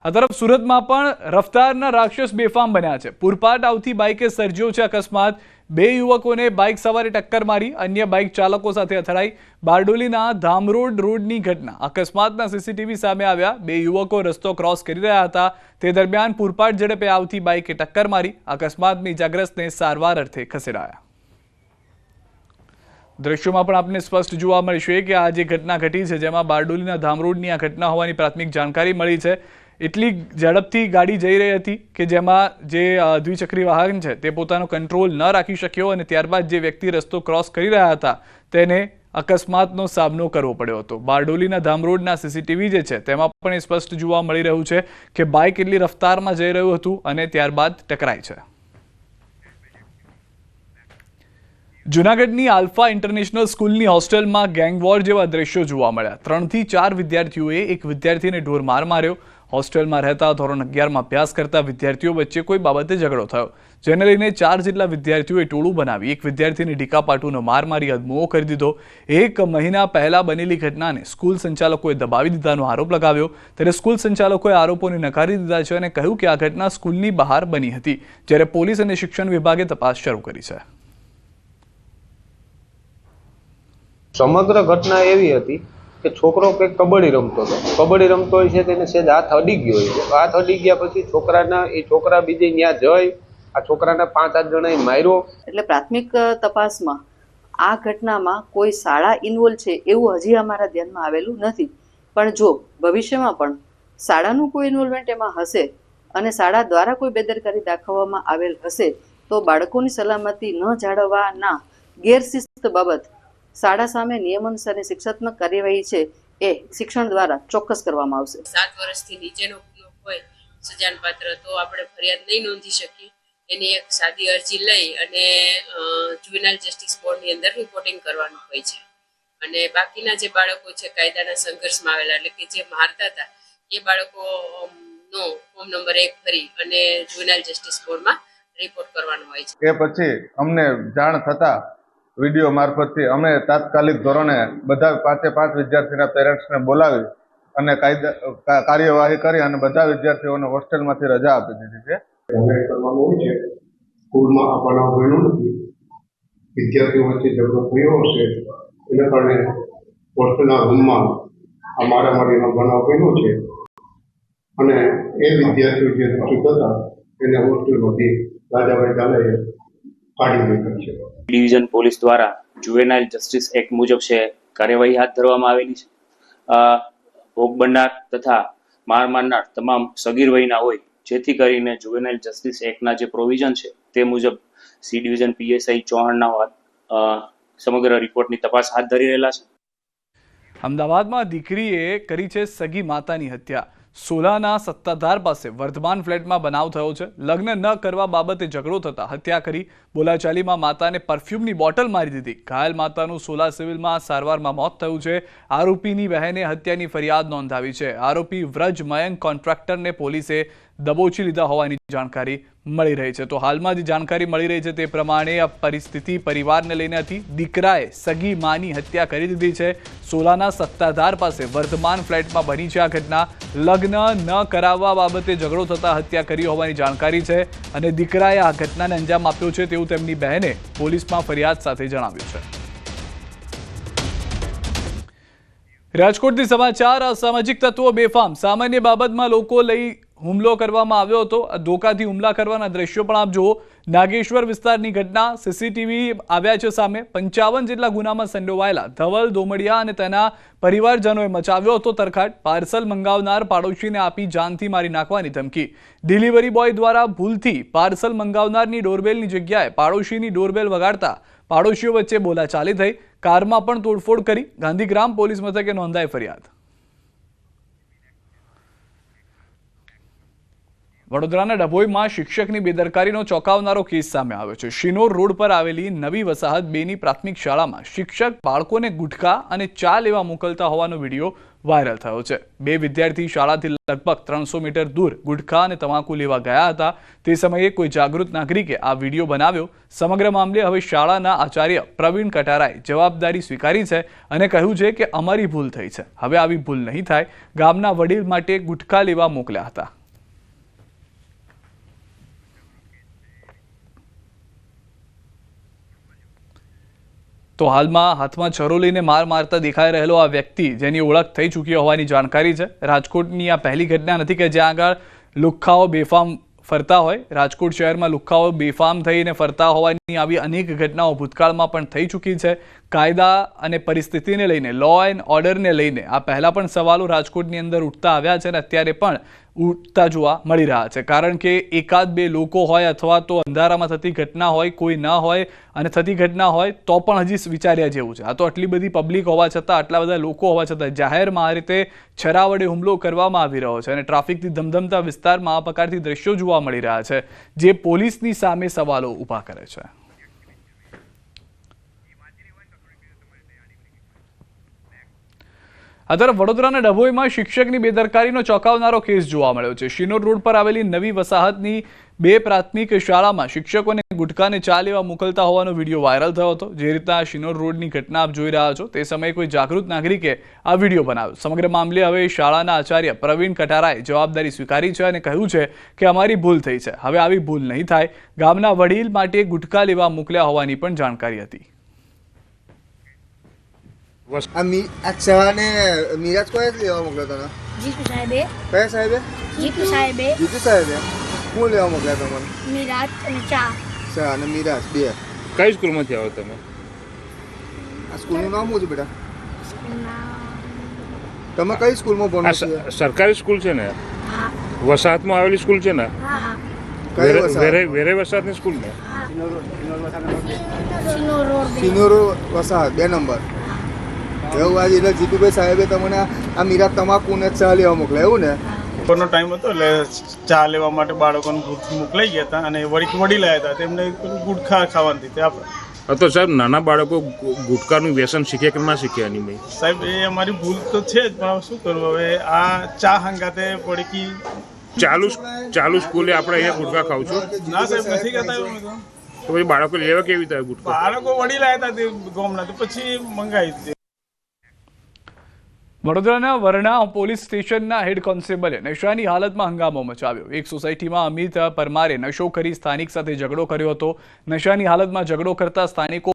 આ તરફ સુરતમાં પણ રફતારના રાક્ષસ બેફામ બન્યા છે। પૂરપાટ આવતી બાઇકે સર્જ્યો છે અકસ્માત। બે યુવકોને બાઇક સવારે ટક્કર મારી, અન્ય બાઇક ચાલકો સાથે અથડાઈ। બારડોલીના ધામરોડ રોડની ઘટના અકસ્માતના સીસીટીવી સામે આવ્યા। બે યુવકો રસ્તો ક્રોસ કરી રહ્યા હતા, તે દરમિયાન પૂરપાટ ઝડપે આવતી બાઇકે ટક્કર મારી। અકસ્માતમાં ઇજાગ્રસ્તને સારવાર અર્થે ખસેડાયા। દ્રશ્યોમાં પણ આપને સ્પષ્ટ જોવા મળશે કે આ જે ઘટના ઘટી છે, જેમાં બારડોલીના ધામરોડની આ ઘટના હોવાની પ્રાથમિક જાણકારી મળી છે। એટલી ઝડપથી ગાડી જઈ રહી હતી કે જેમાં જે દ્વિચક્રી વાહન છે તે પોતાનો કંટ્રોલ ન રાખી શક્યો અને ત્યારબાદ જે વ્યક્તિ રસ્તો ક્રોસ કરી રહ્યા હતા તેને અકસ્માતનો સામનો કરવો પડ્યો હતો। બારડોલીના ધામરોડના સીસીટીવી જે છે તેમાં પણ એ સ્પષ્ટ જોવા મળી રહ્યું છે કે બાઇક એટલી રફતારમાં જઈ રહ્યું હતું અને ત્યારબાદ ટકરાઈ છે। જૂનાગઢની આલ્ફા ઇન્ટરનેશનલ સ્કૂલની હોસ્ટેલમાં ગેંગવોર જેવા દ્રશ્યો જોવા મળ્યા। 3 થી 4 વિદ્યાર્થીઓએ એક વિદ્યાર્થીને ઢોરમાર માર્યો। હોસ્ટેલમાં રહેતા ધોરણ 11માં અભ્યાસ કરતા વિદ્યાર્થીઓ વચ્ચે કોઈ બાબતે ઝઘડો થયો, જેને લઈને 4 જેટલા વિદ્યાર્થીઓએ ટોળું બનાવી એક વિદ્યાર્થીને ઢીકાપાટુનો માર મારી અધમુઓ કરી દીધો। 1 મહિના પહેલા બનેલી ઘટનાને સ્કૂલ સંચાલકોએ દબાવી દીધાનો આરોપ લગાવ્યો, ત્યારે સ્કૂલ સંચાલકોએ આરોપોને નકારી દીધા છે અને કહ્યું કે આ ઘટના સ્કૂલની બહાર બની હતી, જ્યારે પોલીસ અને શિક્ષણ વિભાગે તપાસ શરૂ કરી છે। સમગ્ર ઘટના એવી હતી કે છોકરો કંઈક કબડ્ડી રમતો હતો। કબડ્ડી રમતો હોય છે તેને સેજ હાથ અડી ગયો હોય છે। હાથ અડી ગયા પછી છોકરા બીજે ત્યાં જઈ આ છોકરાને 5-8 જણાએ માર્યો। એટલે પ્રાથમિક તપાસમાં આ ઘટનામાં કોઈ શાળા ઇન્વોલ્વ છે એવું હજી અમારા ધ્યાનમાં આવેલું નથી, પણ જો ભવિષ્યમાં પણ શાળાનું કોઈ ઇન્વોલ્વમેન્ટ એમાં હશે અને શાળા દ્વારા કોઈ બેદરકારી દાખવવામાં આવેલ હશે તો બાળકોની સલામતી ન જાળવવાના ગેરશિસ્ત બાબત શાળા સામે નિયમોનુસારની શિક્ષાત્મક કાર્યવાહી છે એ શિક્ષણ દ્વારા ચોક્કસ કરવામાં આવશે। 7 વર્ષથી નીચેનો હોય સજાનપાત્ર તો આપણે ફરિયાદ નહીં નોંધી શકીએ, એની એક સાદી અરજી લઈ અને જુવેનાઇલ જસ્ટિસ બોર્ડની અંદર રિપોર્ટિંગ કરવાનું હોય છે। અને બાકીના જે બાળકો છે કાયદાના સંઘર્ષમાં આવેલા, એટલે કે જે મારતા હતા એ બાળકોનો ફોર્મ નંબર 1 ભરી અને જુવેનાઇલ જસ્ટિસ બોર્ડમાં રિપોર્ટ કરવાનો હોય છે। એ પછી અમને જાણ થતા વિડીયો મારફતથી અમે તાત્કાલિક ધોરણે બધા 5 વિદ્યાર્થીના પેરેન્ટ્સને બોલાવી અને કાર્યવાહી કરી અને બધા વિદ્યાર્થીઓને હોસ્ટેલમાંથી રજા આપી દીધી છે। કરવાનું હોય છે, સ્કૂલમાં આ બનાવ બન્યો નથી, વિદ્યાર્થીઓ વચ્ચે ઝઘડો થયો હશે એને કારણે હોસ્ટેલના રૂમમાં આ મારામારીનો બનાવ બન્યો છે અને એ વિદ્યાર્થીઓ જે દોષિત હતા એને હોસ્ટેલમાંથી રાજાભાઈ ઝાલાએ કાઢી મૂક્યા છે। ડિવિઝન પોલીસ દ્વારા જુવેનાઇલ જસ્ટિસ એક્ટ મુજબ છે કાર્યવાહી હાથ ધરવામાં આવેલી છે। ભોગ બનનાર તથા માર મારનાર તમામ સગીર વયના હોય, જેથી કરીને જુવેનાઇલ જસ્ટિસ એક્ટના જે પ્રોવિઝન છે તે મુજબ સી ડિવિઝન પીએસઆઈ ચૌહાણના સમગ્ર રિપોર્ટની તપાસ હાથ ધરી રહેલા છે। અમદાવાદમાં દીકરીએ કરી છે સગી માતાની હત્યા। સોલાના સત્તાધાર પાસે વર્ધમાન ફ્લેટમાં બનાવ થયો છે। લગ્ન ન કરવા બાબતે ઝઘડો થતા હત્યા કરી। બોલાચાલીમાં માતાને પરફ્યુમની બોટલ મારી દીધી। ઘાયલ માતાનું સોલા સિવિલમાં સારવારમાં મોત થયું છે। આરોપીની બહેને હત્યાની ફરિયાદ નોંધાવી છે। આરોપી વ્રજ મયંક કોન્ટ્રાક્ટરને પોલીસે દબોચી લીધા હોવાની જાણકારી મળી રહી છે। તો હાલમાં જે જાણકારી મળી રહી છે તે પ્રમાણે આ પરિસ્થિતિ પરિવારને લઈને હતી। દીકરાએ સગી માની હત્યા કરી દીધી છે। સોલાના સત્તાધાર પાસે વર્ધમાન ફ્લેટમાં બની છે આ ઘટના। લગ્ન ન કરાવવા બાબતે ઝઘડો થતા હત્યા કરી હોવાની જાણકારી છે અને દીકરાએ આ ઘટનાને અંજામ આપ્યો છે તેવું તેમની બહેને પોલીસમાં ફરિયાદ સાથે જણાવ્યું છે। રાજકોટથી સમાચાર। અસામાજિક તત્વો બેફામ। સામાન્ય બાબતમાં લોકો લઈ હુમલો કરવામાં આવ્યો હતો। ધોકાથી હુમલા કરવાના દ્રશ્યો પણ આપ જુઓ। નાગેશ્વર વિસ્તારની ઘટના સીસીટીવી આવ્યા છે સામે। 55 જેટલા ગુનામાં સંડોવાયેલા ધવલ દોમડિયા અને તેના પરિવારજનોએ મચાવ્યો હતો તરખાટ। પાર્સલ મંગાવનાર પાડોશીને આપી જાનથી મારી નાખવાની ધમકી। ડિલિવરી બોય દ્વારા ભૂલથી પાર્સલ મંગાવનારની ડોરબેલની જગ્યાએ પાડોશીની ડોરબેલ વગાડતા પાડોશીઓ વચ્ચે બોલાચાલી થઈ। કારમાં પણ તોડફોડ કરી। ગાંધીગ્રામ પોલીસ મથકે નોંધાઈ ફરિયાદ। વડોદરાના ડભોઈમાં શિક્ષકની બેદરકારીનો ચોંકાવનારો કેસ સામે આવ્યો છે. શિનોર રોડ પર આવેલી નવી વસાહત 2ની પ્રાથમિક શાળામાં શિક્ષક બાળકોને ગુટખા અને ચા લેવા મોકલતા હોવાનો વિડીયો વાયરલ થયો છે. 2 વિદ્યાર્થી શાળાથી લગભગ 300 મીટર દૂર ગુટખા અને તમાકુ લેવા ગયા હતા. તે સમયે કોઈ જાગૃત નાગરિકે આ વિડીયો બનાવ્યો. સમગ્ર મામલે હવે શાળાના આચાર્ય પ્રવીણ કટારાએ જવાબદારી સ્વીકારી છે અને કહ્યું છે કે અમારી ભૂલ થઈ છે. હવે આવી ભૂલ નહીં થાય. ગામના વડીલ માટે ગુટખા લેવા મોકલ્યા હતા. તો હાલમાં હાથમાં છરો લઈને માર મારતા દેખાઈ રહેલો આ વ્યક્તિ જેની ઓળખ થઈ ચૂકી હોવાની જાણકારી છે. રાજકોટની આ પહેલી ઘટના નથી કે જ્યાં આગળ લુખ્ખાઓ બેફામ ફરતા હોય. રાજકોટ શહેરમાં લુખ્ખાઓ બેફામ થઈને ફરતા હોવાની આવી અનેક ઘટનાઓ ભૂતકાળમાં પણ થઈ ચૂકી છે. કાયદા અને પરિસ્થિતિને લઈને, લો એન્ડ ઓર્ડરને લઈને આ પહેલા પણ સવાલો રાજકોટની અંદર ઉઠતા આવ્યા છે અને અત્યારે પણ ઉઠતા જોવા મળી રહ્યા છે. કારણ કે એકાદ બે લોકો હોય અથવા તો અંધારામાં થતી ઘટના હોય, કોઈ ન હોય અને થતી ઘટના હોય તો પણ હજી વિચાર્યા જેવું છે. આ તો આટલી બધી પબ્લિક હોવા છતાં, આટલા બધા લોકો હોવા છતાં જાહેરમાં આ રીતે છરા વડે હુમલો કરવામાં આવી રહ્યો છે અને ટ્રાફિકથી ધમધમતા વિસ્તારમાં આ પ્રકારથી દ્રશ્યો જોવા મળી રહ્યા છે જે પોલીસની સામે સવાલો ઊભા કરે છે. આ તરફ વડોદરાના ડભોઈમાં શિક્ષકની બેદરકારીનો ચોંકાવનારો કેસ જોવા મળ્યો છે. શિનોર રોડ પર આવેલી નવી વસાહતની 2 પ્રાથમિક શાળામાં શિક્ષકોને ગુટખાને ચા લેવા મોકલતા હોવાનો વિડીયો વાયરલ થયો હતો. જે રીતના શિનોર રોડની ઘટના આપ જોઈ રહ્યા છો તે સમયે કોઈ જાગૃત નાગરિકે આ વિડીયો બનાવ્યો. સમગ્ર મામલે હવે શાળાના આચાર્ય પ્રવીણ કટારાએ જવાબદારી સ્વીકારી છે અને કહ્યું છે કે અમારી ભૂલ થઈ છે. હવે આવી ભૂલ નહીં થાય. ગામના વડીલ માટે ગુટખા લેવા મોકલ્યા હોવાની પણ જાણકારી હતી. अच्छा ने मीराज को लेवा मोकला था जीतू साहेबे कया साहेबे जीतू साहेबे હું લેવા મોકલ્યા તમને મીરાજ અને ચા અને મીરાજ બે કઈ સ્કૂલમાંથી આવો તમે? આ સ્કૂલનું નામ શું છે બેટા? તમે કઈ સ્કૂલમાં ભણો છો? સરકારી સ્કૂલ છે ને? હા. વસાહતમાં આવેલી સ્કૂલ છે ને? હા. કઈ વસાહત? વેરે વસાહતની સ્કૂલ ને? સિનોર વસાહત 2 નંબર. એવું આજે એટલે જીતુભાઈ સાહેબે તમને આ મીરા તમાકુ ને ચા લેવા મોકલ્યા એવું ને? બપોરનો ટાઈમ હતો એટલે ચા લેવા માટે બાળકોને મોકલાઈ ગયા હતા અને વડીલ આવ્યા હતા તેમને ગુટખા ખાવાની હતી. આપણે તો સાહેબ નાના બાળકો ગુટખાનું વ્યસન શીખે કે ના શીખે? એની ભાઈ સાહેબ એ અમારી ભૂલ તો છે જ, પણ શું કરવું હવે. આ ચા હંગાતે પડકી ચાલુ સ્કૂલે આપણે અહીંયા ગુટખા ખાવ છું? ના સાહેબ નથી ખાતા એવું. તો પછી બાળકો લેવા કેવી રીતે ગુટખા? બાળકો વડીલ આવ્યા હતા ગામના તો પછી મંગાવી. વડોદરાના વરણા પોલીસ સ્ટેશનના હેડ કોન્સ્ટેબલે નશાની હાલતમાં હંગામો મચાવ્યો. એક સોસાયટીમાં અમિત પરમારે નશો કરી સ્થાનિક સાથે ઝઘડો કર્યો હતો. નશાની હાલતમાં ઝઘડો કરતા સ્થાનિકો